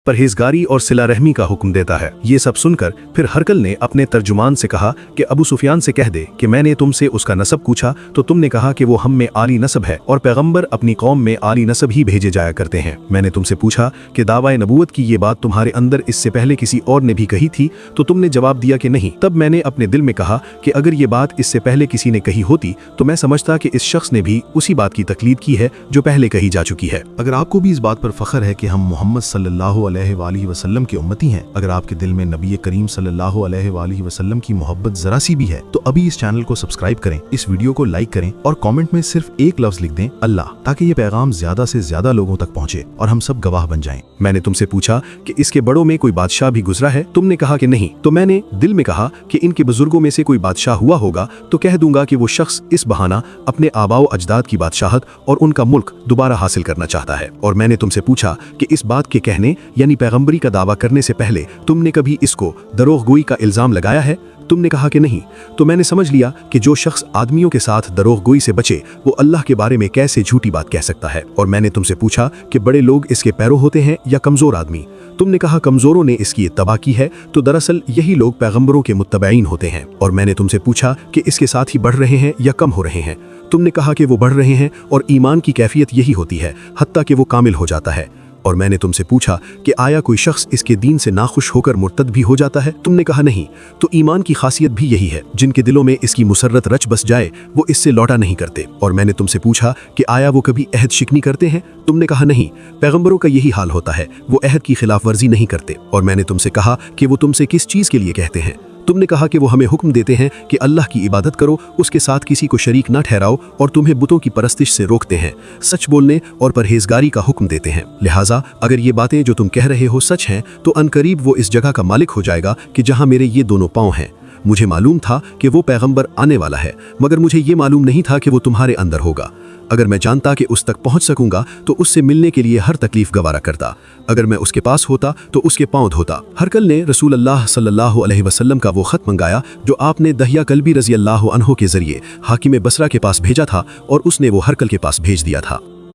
परहेजगारी और सिला रहमी का हुक्म देता है। ये सब सुनकर फिर हरकल ने अपने तर्जुमान से कहा कि अबू सुफियान से कह दे कि मैंने तुमसे उसका नसब पूछा तो तुमने कहा कि वो हम में आली नसब है और पैगंबर अपनी कौम में आली नसब ही भेजे जाया करते हैं। मैंने तुमसे पूछा कि दावा नबूवत की ये बात तुम्हारे अंदर इससे पहले किसी और ने भी कही थी तो तुमने जवाब दिया कि नहीं। तब मैंने अपने दिल में कहा कि अगर ये बात इससे पहले किसी ने कही होती तो मैं समझता कि इस शख्स ने भी उसी बात की तकलीद की है जो पहले कही जा चुकी है। अगर आपको भी इस बात पर फख्र है कि हम मोहम्मद सल्लल्लाहु अलैहि वसल्लम के उम्मती हैं, अगर आपके दिल में नबी करीम सल्लल्लाहु अलैहि वसल्लम की मोहब्बत जरा सी भी है तो अभी इस चैनल को सब्सक्राइब करें, इस वीडियो को लाइक करें और कमेंट में सिर्फ एक लफ्ज लिख दें अल्लाह, ताकि ये पैगाम ज्यादा से ज्यादा लोगों तक पहुंचे और हम सब गवाह बन जाएं। मैंने तुमसे पूछा कि इसके बड़ों में कोई बादशाह भी गुजरा है, तुमने कहा कि नहीं। तो मैंने दिल में कहा कि इनके बुजुर्गों में से कोई बादशाह हुआ होगा तो कह दूंगा कि वो शख्स इस बहाना अपने आबाओ अजदाद की बादशाहत और उनका मुल्क दोबारा हासिल करना चाहता है। और मैंने तुमसे पूछा कि इस बात के कहने यानी पैगंबरी का दावा करने से पहले तुमने कभी इसको दरोगगोई का इल्जाम लगाया है, तुमने कहा कि नहीं। तो मैंने समझ लिया कि जो शख्स आदमियों के साथ दरोगगोई से बचे वो अल्लाह के बारे में कैसे झूठी बात कह सकता है। और मैंने तुमसे पूछा कि बड़े लोग इसके पैरो होते हैं या कमजोर आदमी, तुमने कहा कमजोरों ने इसकी इत्तबा की है, तो दरअसल यही लोग पैगंबरों के मुत्तबईन होते हैं। और मैंने तुमसे पूछा कि इसके साथ ही बढ़ रहे हैं या कम हो रहे हैं, तुमने कहा कि वो बढ़ रहे हैं और ईमान की कैफियत यही होती है हत्ता कि वो कामिल हो जाता है। और मैंने तुमसे पूछा कि आया कोई शख्स इसके दीन से नाखुश होकर मुर्तद भी हो जाता है, तुमने कहा नहीं। तो ईमान की खासियत भी यही है, जिनके दिलों में इसकी मुसर्रत रच बस जाए वो इससे लौटा नहीं करते। और मैंने तुमसे पूछा कि आया वो कभी अहद शिकनी करते हैं, तुमने कहा नहीं। पैगंबरों का यही हाल होता है, वो अहद की खिलाफ वर्जी नहीं करते। और मैंने तुमसे कहा कि वो तुमसे किस चीज़ के लिए कहते हैं, तुमने कहा कि वो हमें हुक्म देते हैं कि अल्लाह की इबादत करो, उसके साथ किसी को शरीक न ठहराओ और तुम्हें बुतों की परस्तिश से रोकते हैं, सच बोलने और परहेजगारी का हुक्म देते हैं। लिहाजा अगर ये बातें जो तुम कह रहे हो सच हैं तो अनकरीब वो इस जगह का मालिक हो जाएगा कि जहां मेरे ये दोनों पांव हैं। मुझे मालूम था कि वो पैगंबर आने वाला है, मगर मुझे ये मालूम नहीं था कि वो तुम्हारे अंदर होगा। अगर मैं जानता कि उस तक पहुंच सकूंगा तो उससे मिलने के लिए हर तकलीफ गवारा करता। अगर मैं उसके पास होता तो उसके पांव धोता। हरकल ने रसूल अल्लाह सल्लल्लाहु अलैहि वसल्लम का वो खत मंगाया जो आपने दहिया कल्बी रज़ी अल्लाहु अन्हु के जरिए हाकिम बसरा के पास भेजा था और उसने वो हरकल के पास भेज दिया था।